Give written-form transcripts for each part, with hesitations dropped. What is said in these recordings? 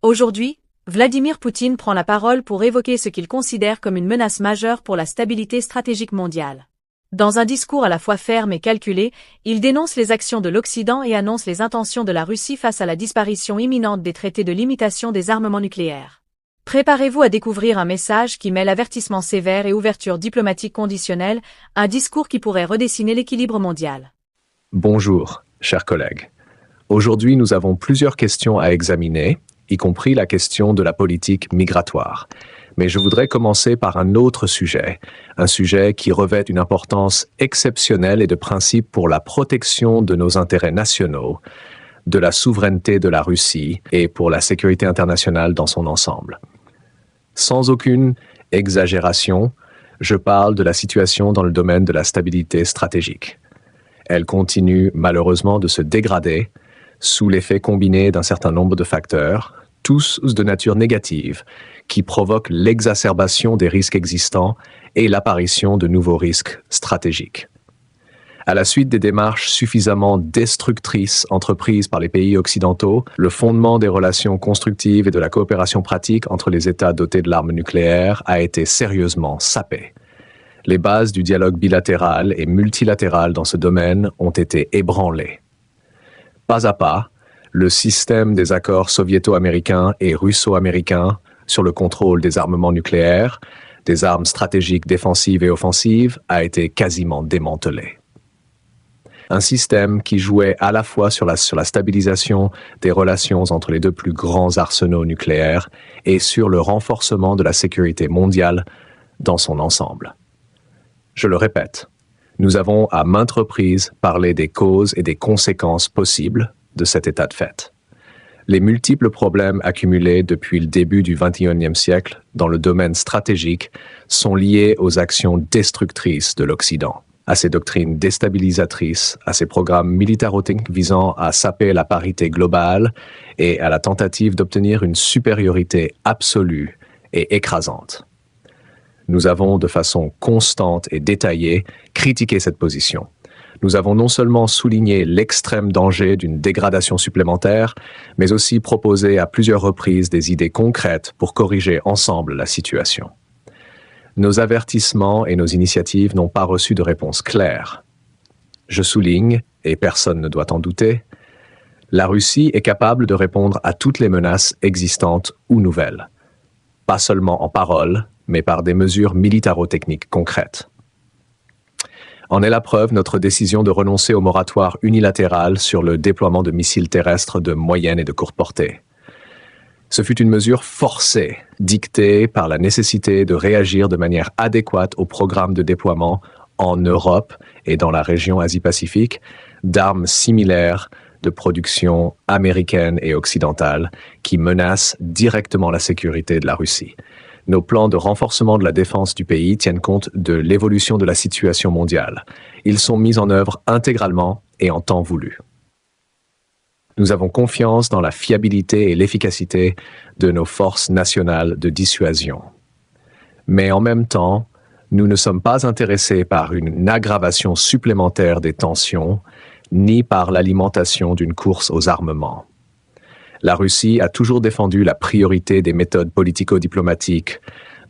Aujourd'hui, Vladimir Poutine prend la parole pour évoquer ce qu'il considère comme une menace majeure pour la stabilité stratégique mondiale. Dans un discours à la fois ferme et calculé, il dénonce les actions de l'Occident et annonce les intentions de la Russie face à la disparition imminente des traités de limitation des armements nucléaires. Préparez-vous à découvrir un message qui mêle avertissement sévère et ouverture diplomatique conditionnelle, un discours qui pourrait redessiner l'équilibre mondial. Bonjour, chers collègues. Aujourd'hui, nous avons plusieurs questions à examiner, y compris la question de la politique migratoire. Mais je voudrais commencer par un autre sujet, un sujet qui revêt une importance exceptionnelle et de principe pour la protection de nos intérêts nationaux, de la souveraineté de la Russie et pour la sécurité internationale dans son ensemble. Sans aucune exagération, je parle de la situation dans le domaine de la stabilité stratégique. Elle continue malheureusement de se dégrader sous l'effet combiné d'un certain nombre de facteurs, tous de nature négative, qui provoquent l'exacerbation des risques existants et l'apparition de nouveaux risques stratégiques. À la suite des démarches suffisamment destructrices entreprises par les pays occidentaux, le fondement des relations constructives et de la coopération pratique entre les États dotés de l'arme nucléaire a été sérieusement sapé. Les bases du dialogue bilatéral et multilatéral dans ce domaine ont été ébranlées. Pas à pas, le système des accords soviéto-américains et russo-américains sur le contrôle des armements nucléaires, des armes stratégiques défensives et offensives, a été quasiment démantelé. Un système qui jouait à la fois sur la stabilisation des relations entre les deux plus grands arsenaux nucléaires et sur le renforcement de la sécurité mondiale dans son ensemble. Je le répète, nous avons à maintes reprises parlé des causes et des conséquences possibles de cet état de fait. Les multiples problèmes accumulés depuis le début du XXIe siècle dans le domaine stratégique sont liés aux actions destructrices de l'Occident, à ses doctrines déstabilisatrices, à ses programmes militarotiques visant à saper la parité globale et à la tentative d'obtenir une supériorité absolue et écrasante. Nous avons, de façon constante et détaillée, critiqué cette position. Nous avons non seulement souligné l'extrême danger d'une dégradation supplémentaire, mais aussi proposé à plusieurs reprises des idées concrètes pour corriger ensemble la situation. Nos avertissements et nos initiatives n'ont pas reçu de réponse claire. Je souligne, et personne ne doit en douter, la Russie est capable de répondre à toutes les menaces existantes ou nouvelles, pas seulement en paroles, mais par des mesures militaro-techniques concrètes. En est la preuve notre décision de renoncer au moratoire unilatéral sur le déploiement de missiles terrestres de moyenne et de courte portée. Ce fut une mesure forcée, dictée par la nécessité de réagir de manière adéquate au programme de déploiement en Europe et dans la région Asie-Pacifique d'armes similaires de production américaine et occidentale qui menacent directement la sécurité de la Russie. Nos plans de renforcement de la défense du pays tiennent compte de l'évolution de la situation mondiale. Ils sont mis en œuvre intégralement et en temps voulu. Nous avons confiance dans la fiabilité et l'efficacité de nos forces nationales de dissuasion. Mais en même temps, nous ne sommes pas intéressés par une aggravation supplémentaire des tensions, ni par l'alimentation d'une course aux armements. La Russie a toujours défendu la priorité des méthodes politico-diplomatiques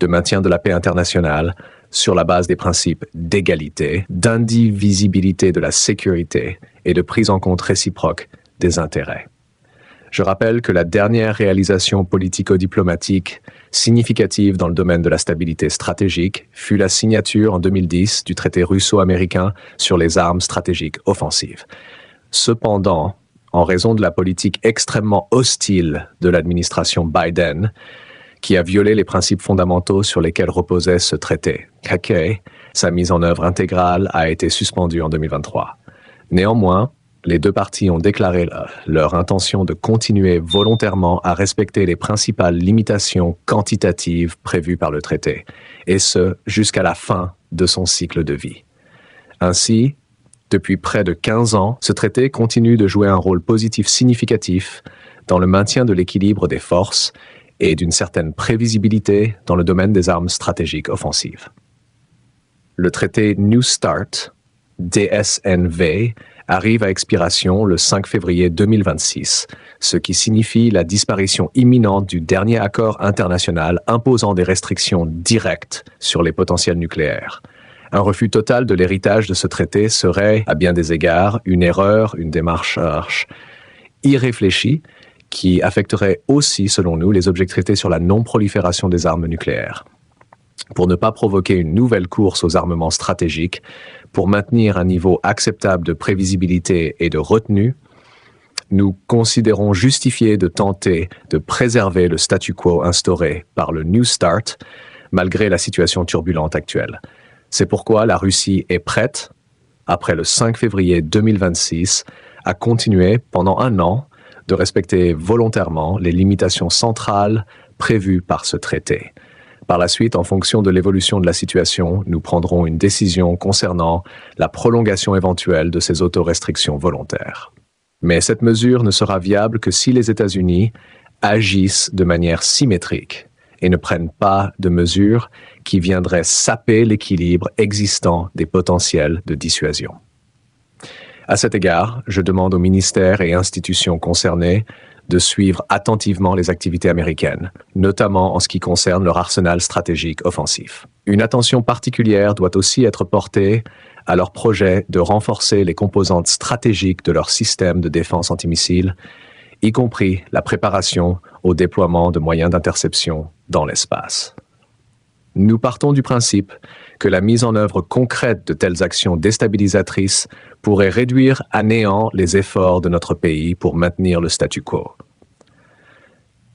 de maintien de la paix internationale sur la base des principes d'égalité, d'indivisibilité de la sécurité et de prise en compte réciproque des intérêts. Je rappelle que la dernière réalisation politico-diplomatique significative dans le domaine de la stabilité stratégique fut la signature en 2010 du traité russo-américain sur les armes stratégiques offensives. Cependant, en raison de la politique extrêmement hostile de l'administration Biden, qui a violé les principes fondamentaux sur lesquels reposait ce traité, sa mise en œuvre intégrale a été suspendue en 2023. Néanmoins, les deux parties ont déclaré leur intention de continuer volontairement à respecter les principales limitations quantitatives prévues par le traité, et ce, jusqu'à la fin de son cycle de vie. Ainsi, depuis près de 15 ans, ce traité continue de jouer un rôle positif significatif dans le maintien de l'équilibre des forces et d'une certaine prévisibilité dans le domaine des armes stratégiques offensives. Le traité New START, DSNV, arrive à expiration le 5 février 2026, ce qui signifie la disparition imminente du dernier accord international imposant des restrictions directes sur les potentiels nucléaires. Un refus total de l'héritage de ce traité serait, à bien des égards, une erreur, une démarche irréfléchie qui affecterait aussi, selon nous, les objectifs sur la non-prolifération des armes nucléaires. Pour ne pas provoquer une nouvelle course aux armements stratégiques, pour maintenir un niveau acceptable de prévisibilité et de retenue, nous considérons justifié de tenter de préserver le statu quo instauré par le New START, malgré la situation turbulente actuelle. C'est pourquoi la Russie est prête, après le 5 février 2026, à continuer pendant un an de respecter volontairement les limitations centrales prévues par ce traité. Par la suite, en fonction de l'évolution de la situation, nous prendrons une décision concernant la prolongation éventuelle de ces autorestrictions volontaires. Mais cette mesure ne sera viable que si les États-Unis agissent de manière symétrique et ne prennent pas de mesures qui viendraient saper l'équilibre existant des potentiels de dissuasion. À cet égard, je demande aux ministères et institutions concernés de suivre attentivement les activités américaines, notamment en ce qui concerne leur arsenal stratégique offensif. Une attention particulière doit aussi être portée à leur projet de renforcer les composantes stratégiques de leur système de défense antimissiles, y compris la préparation au déploiement de moyens d'interception dans l'espace. Nous partons du principe que la mise en œuvre concrète de telles actions déstabilisatrices pourrait réduire à néant les efforts de notre pays pour maintenir le statu quo.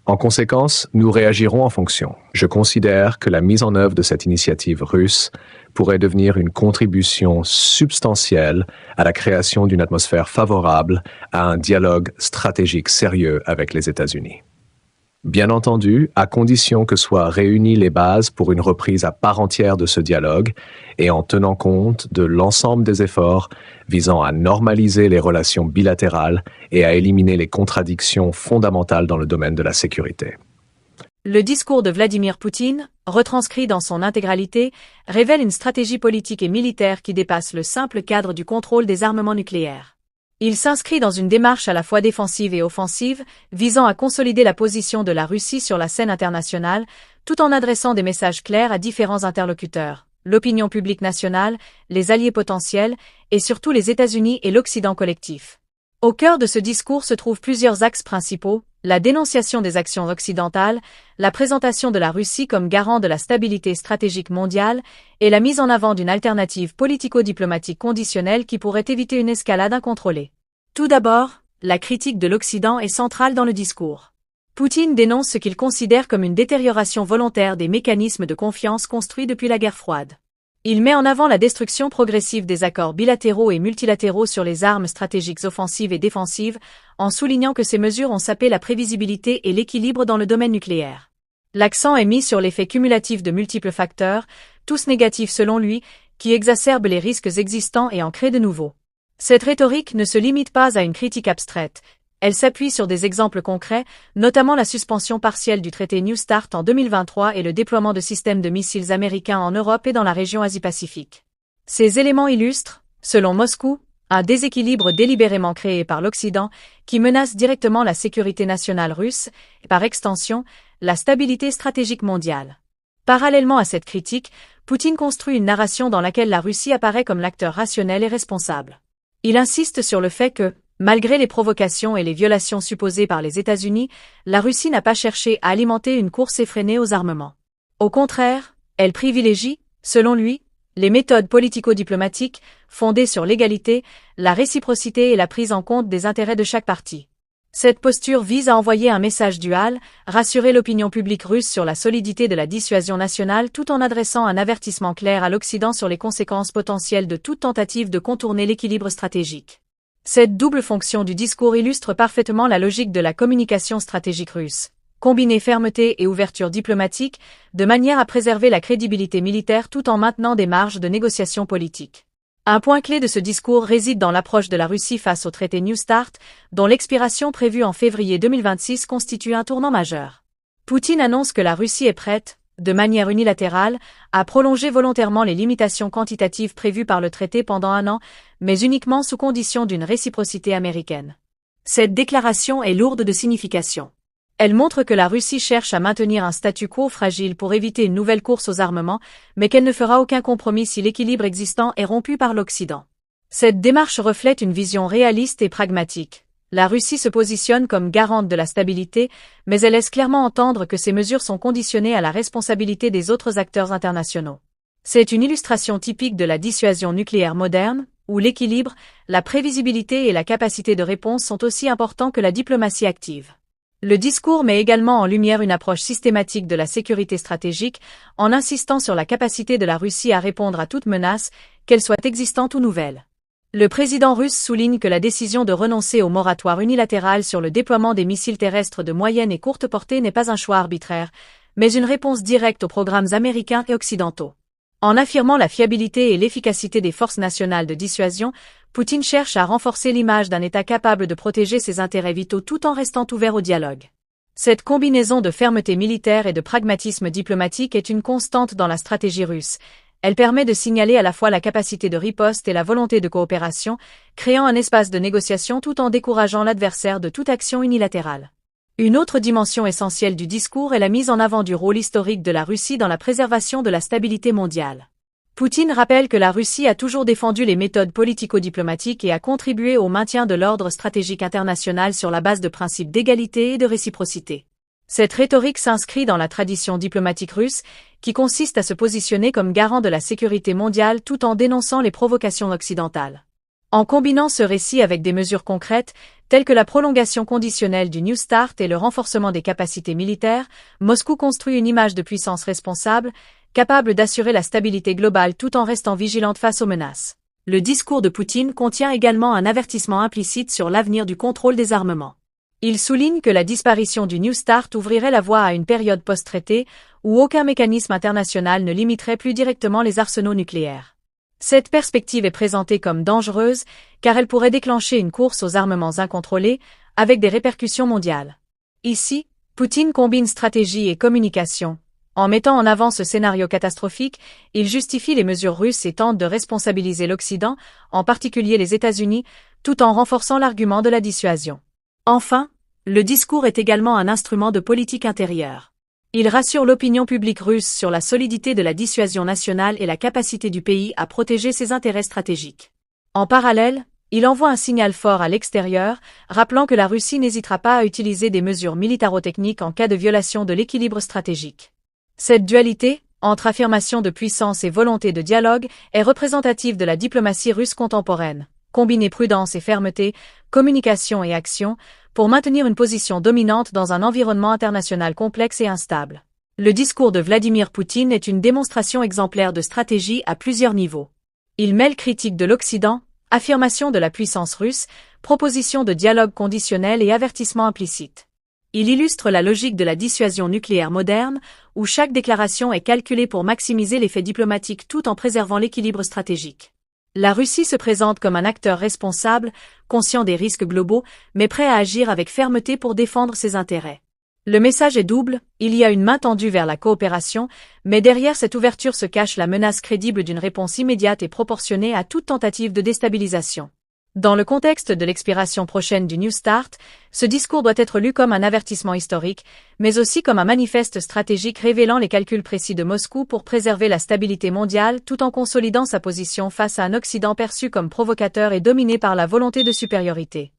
En conséquence, nous réagirons en fonction. Je considère que la mise en œuvre de cette initiative russe pourrait devenir une contribution substantielle à la création d'une atmosphère favorable à un dialogue stratégique sérieux avec les États-Unis. Bien entendu, à condition que soient réunies les bases pour une reprise à part entière de ce dialogue et en tenant compte de l'ensemble des efforts visant à normaliser les relations bilatérales et à éliminer les contradictions fondamentales dans le domaine de la sécurité. Le discours de Vladimir Poutine, retranscrit dans son intégralité, révèle une stratégie politique et militaire qui dépasse le simple cadre du contrôle des armements nucléaires. Il s'inscrit dans une démarche à la fois défensive et offensive, visant à consolider la position de la Russie sur la scène internationale, tout en adressant des messages clairs à différents interlocuteurs, l'opinion publique nationale, les alliés potentiels, et surtout les États-Unis et l'Occident collectif. Au cœur de ce discours se trouvent plusieurs axes principaux, la dénonciation des actions occidentales, la présentation de la Russie comme garant de la stabilité stratégique mondiale et la mise en avant d'une alternative politico-diplomatique conditionnelle qui pourrait éviter une escalade incontrôlée. Tout d'abord, la critique de l'Occident est centrale dans le discours. Poutine dénonce ce qu'il considère comme une détérioration volontaire des mécanismes de confiance construits depuis la guerre froide. Il met en avant la destruction progressive des accords bilatéraux et multilatéraux sur les armes stratégiques offensives et défensives, en soulignant que ces mesures ont sapé la prévisibilité et l'équilibre dans le domaine nucléaire. L'accent est mis sur l'effet cumulatif de multiples facteurs, tous négatifs selon lui, qui exacerbent les risques existants et en créent de nouveaux. Cette rhétorique ne se limite pas à une critique abstraite. Elle s'appuie sur des exemples concrets, notamment la suspension partielle du traité New START en 2023 et le déploiement de systèmes de missiles américains en Europe et dans la région Asie-Pacifique. Ces éléments illustrent, selon Moscou, un déséquilibre délibérément créé par l'Occident qui menace directement la sécurité nationale russe et, par extension, la stabilité stratégique mondiale. Parallèlement à cette critique, Poutine construit une narration dans laquelle la Russie apparaît comme l'acteur rationnel et responsable. Il insiste sur le fait que, malgré les provocations et les violations supposées par les États-Unis, la Russie n'a pas cherché à alimenter une course effrénée aux armements. Au contraire, elle privilégie, selon lui, les méthodes politico-diplomatiques fondées sur l'égalité, la réciprocité et la prise en compte des intérêts de chaque partie. Cette posture vise à envoyer un message dual, rassurer l'opinion publique russe sur la solidité de la dissuasion nationale tout en adressant un avertissement clair à l'Occident sur les conséquences potentielles de toute tentative de contourner l'équilibre stratégique. Cette double fonction du discours illustre parfaitement la logique de la communication stratégique russe. Combiner fermeté et ouverture diplomatique, de manière à préserver la crédibilité militaire tout en maintenant des marges de négociation politique. Un point clé de ce discours réside dans l'approche de la Russie face au traité New START, dont l'expiration prévue en février 2026 constitue un tournant majeur. Poutine annonce que la Russie est prête, de manière unilatérale, a prolongé volontairement les limitations quantitatives prévues par le traité pendant 1 an, mais uniquement sous condition d'une réciprocité américaine. Cette déclaration est lourde de signification. Elle montre que la Russie cherche à maintenir un statu quo fragile pour éviter une nouvelle course aux armements, mais qu'elle ne fera aucun compromis si l'équilibre existant est rompu par l'Occident. Cette démarche reflète une vision réaliste et pragmatique. La Russie se positionne comme garante de la stabilité, mais elle laisse clairement entendre que ces mesures sont conditionnées à la responsabilité des autres acteurs internationaux. C'est une illustration typique de la dissuasion nucléaire moderne, où l'équilibre, la prévisibilité et la capacité de réponse sont aussi importants que la diplomatie active. Le discours met également en lumière une approche systématique de la sécurité stratégique, en insistant sur la capacité de la Russie à répondre à toute menace, qu'elle soit existante ou nouvelle. Le président russe souligne que la décision de renoncer au moratoire unilatéral sur le déploiement des missiles terrestres de moyenne et courte portée n'est pas un choix arbitraire, mais une réponse directe aux programmes américains et occidentaux. En affirmant la fiabilité et l'efficacité des forces nationales de dissuasion, Poutine cherche à renforcer l'image d'un État capable de protéger ses intérêts vitaux tout en restant ouvert au dialogue. Cette combinaison de fermeté militaire et de pragmatisme diplomatique est une constante dans la stratégie russe. Elle permet de signaler à la fois la capacité de riposte et la volonté de coopération, créant un espace de négociation tout en décourageant l'adversaire de toute action unilatérale. Une autre dimension essentielle du discours est la mise en avant du rôle historique de la Russie dans la préservation de la stabilité mondiale. Poutine rappelle que la Russie a toujours défendu les méthodes politico-diplomatiques et a contribué au maintien de l'ordre stratégique international sur la base de principes d'égalité et de réciprocité. Cette rhétorique s'inscrit dans la tradition diplomatique russe, qui consiste à se positionner comme garant de la sécurité mondiale tout en dénonçant les provocations occidentales. En combinant ce récit avec des mesures concrètes, telles que la prolongation conditionnelle du New START et le renforcement des capacités militaires, Moscou construit une image de puissance responsable, capable d'assurer la stabilité globale tout en restant vigilante face aux menaces. Le discours de Poutine contient également un avertissement implicite sur l'avenir du contrôle des armements. Il souligne que la disparition du New START ouvrirait la voie à une période post-traité où aucun mécanisme international ne limiterait plus directement les arsenaux nucléaires. Cette perspective est présentée comme dangereuse car elle pourrait déclencher une course aux armements incontrôlés avec des répercussions mondiales. Ici, Poutine combine stratégie et communication. En mettant en avant ce scénario catastrophique, il justifie les mesures russes et tente de responsabiliser l'Occident, en particulier les États-Unis, tout en renforçant l'argument de la dissuasion. Enfin, le discours est également un instrument de politique intérieure. Il rassure l'opinion publique russe sur la solidité de la dissuasion nationale et la capacité du pays à protéger ses intérêts stratégiques. En parallèle, il envoie un signal fort à l'extérieur, rappelant que la Russie n'hésitera pas à utiliser des mesures militaro-techniques en cas de violation de l'équilibre stratégique. Cette dualité, entre affirmation de puissance et volonté de dialogue, est représentative de la diplomatie russe contemporaine. Combiner prudence et fermeté, communication et action, pour maintenir une position dominante dans un environnement international complexe et instable. Le discours de Vladimir Poutine est une démonstration exemplaire de stratégie à plusieurs niveaux. Il mêle critique de l'Occident, affirmation de la puissance russe, proposition de dialogue conditionnel et avertissement implicite. Il illustre la logique de la dissuasion nucléaire moderne, où chaque déclaration est calculée pour maximiser l'effet diplomatique tout en préservant l'équilibre stratégique. La Russie se présente comme un acteur responsable, conscient des risques globaux, mais prêt à agir avec fermeté pour défendre ses intérêts. Le message est double, il y a une main tendue vers la coopération, mais derrière cette ouverture se cache la menace crédible d'une réponse immédiate et proportionnée à toute tentative de déstabilisation. Dans le contexte de l'expiration prochaine du New START, ce discours doit être lu comme un avertissement historique, mais aussi comme un manifeste stratégique révélant les calculs précis de Moscou pour préserver la stabilité mondiale tout en consolidant sa position face à un Occident perçu comme provocateur et dominé par la volonté de supériorité.